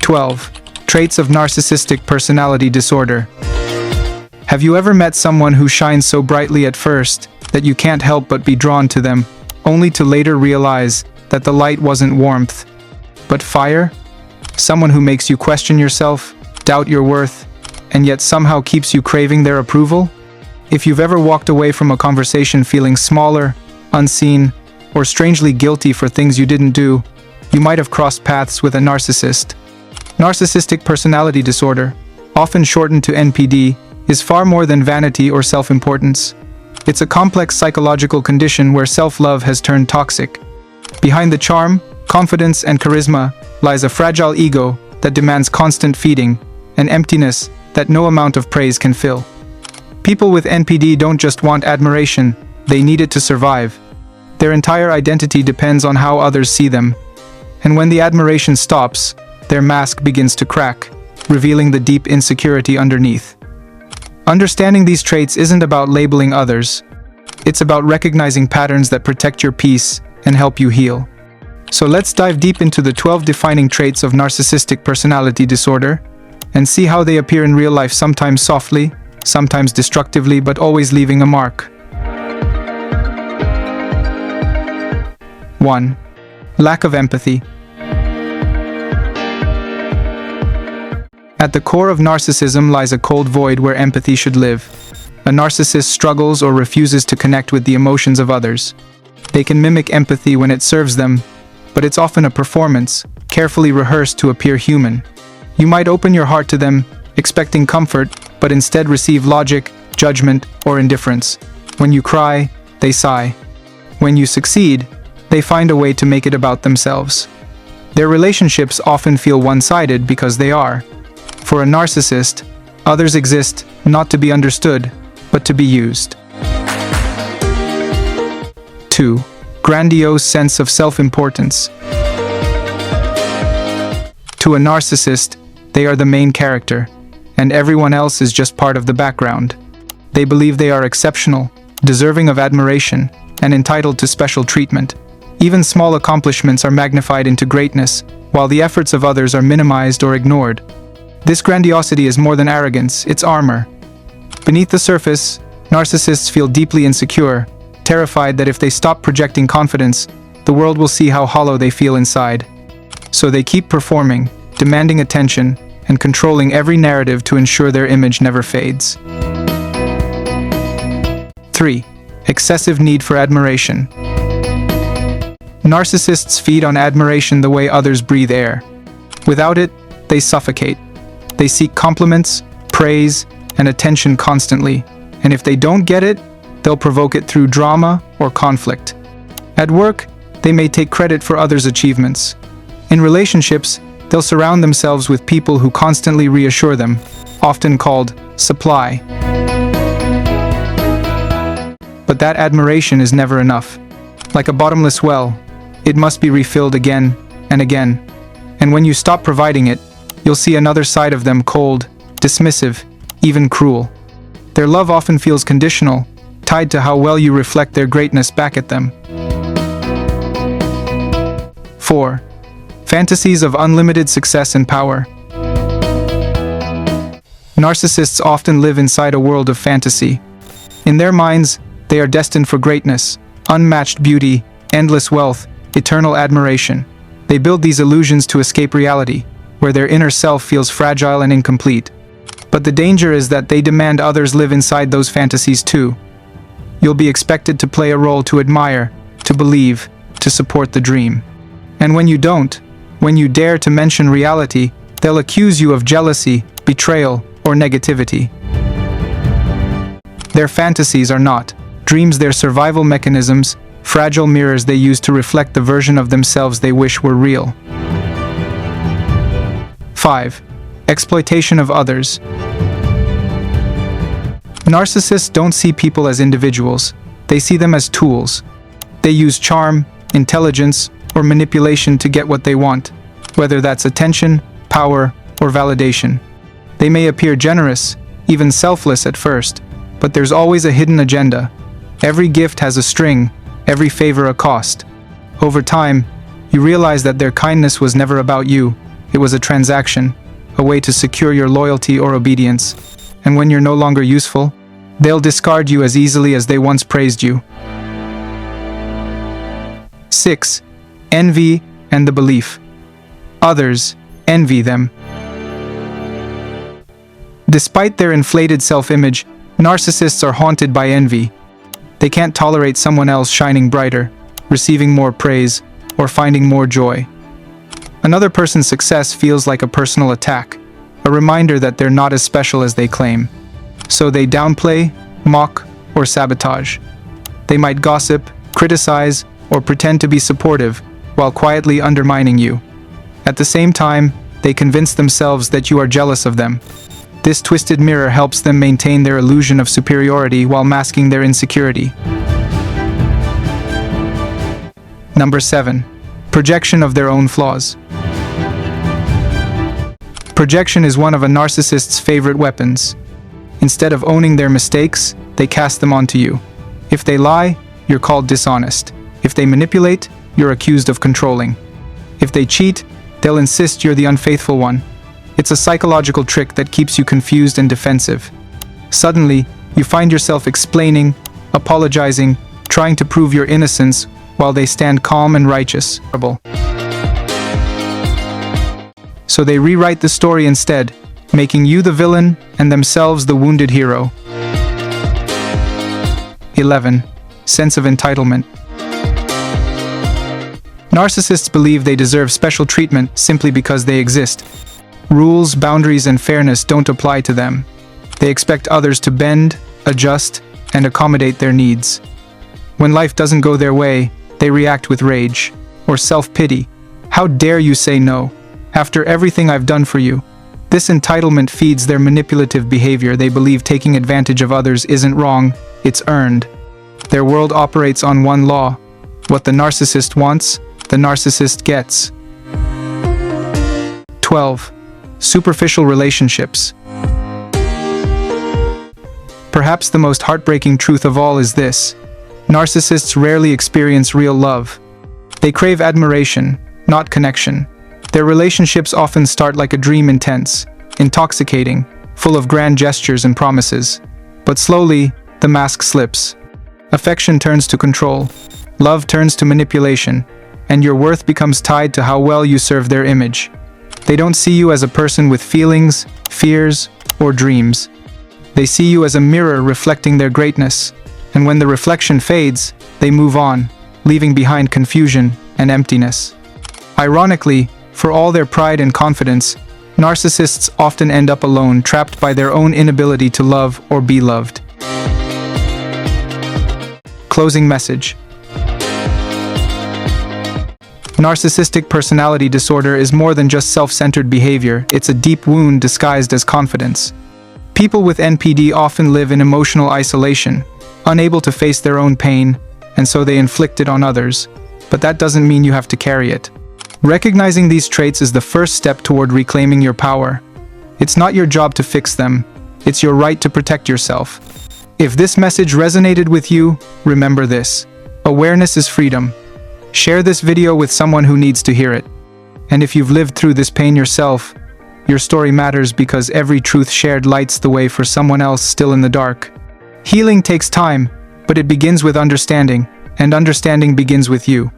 12. Traits of Narcissistic Personality Disorder. Have you ever met someone who shines so brightly at first that you can't help but be drawn to them, only to later realize that the light wasn't warmth, but fire? Someone who makes you question yourself, doubt your worth, and yet somehow keeps you craving their approval? If you've ever walked away from a conversation feeling smaller, unseen, or strangely guilty for things you didn't do, you might have crossed paths with a narcissist. Narcissistic Personality Disorder, often shortened to NPD, is far more than vanity or self-importance. It's a complex psychological condition where self-love has turned toxic. Behind the charm, confidence, and charisma lies a fragile ego that demands constant feeding, an emptiness that no amount of praise can fill. People with NPD don't just want admiration, they need it to survive. Their entire identity depends on how others see them. And when the admiration stops, their mask begins to crack, revealing the deep insecurity underneath. Understanding these traits isn't about labeling others. It's about recognizing patterns that protect your peace and help you heal. So let's dive deep into the 12 defining traits of narcissistic personality disorder and see how they appear in real life, sometimes softly, sometimes destructively, but always leaving a mark. 1. Lack of empathy. At the core of narcissism lies a cold void where empathy should live. A narcissist struggles or refuses to connect with the emotions of others. They can mimic empathy when it serves them, but it's often a performance, carefully rehearsed to appear human. You might open your heart to them, expecting comfort, but instead receive logic, judgment, or indifference. When you cry, they sigh. When you succeed, they find a way to make it about themselves. Their relationships often feel one-sided because they are. For a narcissist, others exist not to be understood, but to be used. 2. Grandiose sense of self-importance. To a narcissist, they are the main character, and everyone else is just part of the background. They believe they are exceptional, deserving of admiration, and entitled to special treatment. Even small accomplishments are magnified into greatness, while the efforts of others are minimized or ignored. This grandiosity is more than arrogance, it's armor. Beneath the surface, narcissists feel deeply insecure, terrified that if they stop projecting confidence, the world will see how hollow they feel inside. So they keep performing, demanding attention, and controlling every narrative to ensure their image never fades. 3. Excessive need for admiration. Narcissists feed on admiration the way others breathe air. Without it, they suffocate. They seek compliments, praise, and attention constantly, and if they don't get it, they'll provoke it through drama or conflict. At work, they may take credit for others' achievements. In relationships, they'll surround themselves with people who constantly reassure them, often called supply. But that admiration is never enough. Like a bottomless well, it must be refilled again and again. And when you stop providing it, you'll see another side of them: cold, dismissive, even cruel. Their love often feels conditional, tied to how well you reflect their greatness back at them. 4. Fantasies of unlimited success and power. Narcissists often live inside a world of fantasy. In their minds, they are destined for greatness, unmatched beauty, endless wealth, eternal admiration. They build these illusions to escape reality, where their inner self feels fragile and incomplete. But the danger is that they demand others live inside those fantasies too. You'll be expected to play a role to admire, to believe, to support the dream. And when you don't, when you dare to mention reality, they'll accuse you of jealousy, betrayal, or negativity. Their fantasies are not dreams, they're survival mechanisms, fragile mirrors they use to reflect the version of themselves they wish were real. 5. Exploitation of others. Narcissists don't see people as individuals, they see them as tools. They use charm, intelligence, or manipulation to get what they want, whether that's attention, power, or validation. They may appear generous, even selfless at first, but there's always a hidden agenda. Every gift has a string, every favor a cost. Over time, you realize that their kindness was never about you, It was a transaction, a way to secure your loyalty or obedience. And when you're no longer useful, they'll discard you as easily as they once praised you. 6. Envy and the belief. Others envy them. Despite their inflated self-image, narcissists are haunted by envy. They can't tolerate someone else shining brighter, receiving more praise, or finding more joy. Another person's success feels like a personal attack, a reminder that they're not as special as they claim. So they downplay, mock, or sabotage. They might gossip, criticize, or pretend to be supportive, while quietly undermining you. At the same time, they convince themselves that you are jealous of them. This twisted mirror helps them maintain their illusion of superiority while masking their insecurity. Number 7. Projection of their own flaws. Projection is one of a narcissist's favorite weapons. Instead of owning their mistakes, they cast them onto you. If they lie, you're called dishonest. If they manipulate, you're accused of controlling. If they cheat, they'll insist you're the unfaithful one. It's a psychological trick that keeps you confused and defensive. Suddenly, you find yourself explaining, apologizing, trying to prove your innocence while they stand calm and righteous. So they rewrite the story instead, making you the villain and themselves the wounded hero. 11. Sense of entitlement. Narcissists believe they deserve special treatment simply because they exist. Rules, boundaries, and fairness don't apply to them. They expect others to bend, adjust, and accommodate their needs. When life doesn't go their way, they react with rage or self-pity. How dare you say no, after everything I've done for you? This entitlement feeds their manipulative behavior. They believe taking advantage of others isn't wrong, it's earned. Their world operates on one law: what the narcissist wants, the narcissist gets. 12. Superficial relationships. Perhaps the most heartbreaking truth of all is this: narcissists rarely experience real love. They crave admiration, not connection. Their relationships often start like a dream, intense, intoxicating, full of grand gestures and promises. But slowly, the mask slips. Affection turns to control, love turns to manipulation, and your worth becomes tied to how well you serve their image. They don't see you as a person with feelings, fears, or dreams. They see you as a mirror reflecting their greatness, and when the reflection fades, they move on, leaving behind confusion and emptiness. Ironically, for all their pride and confidence, narcissists often end up alone, trapped by their own inability to love or be loved. Closing message. Narcissistic personality disorder is more than just self-centered behavior. It's a deep wound disguised as confidence. People with NPD often live in emotional isolation, unable to face their own pain, and so they inflict it on others. But that doesn't mean you have to carry it. Recognizing these traits is the first step toward reclaiming your power. It's not your job to fix them. It's your right to protect yourself. If this message resonated with you, remember this: awareness is freedom. Share this video with someone who needs to hear it. And if you've lived through this pain yourself, your story matters, because every truth shared lights the way for someone else still in the dark. Healing takes time, but it begins with understanding, and understanding begins with you.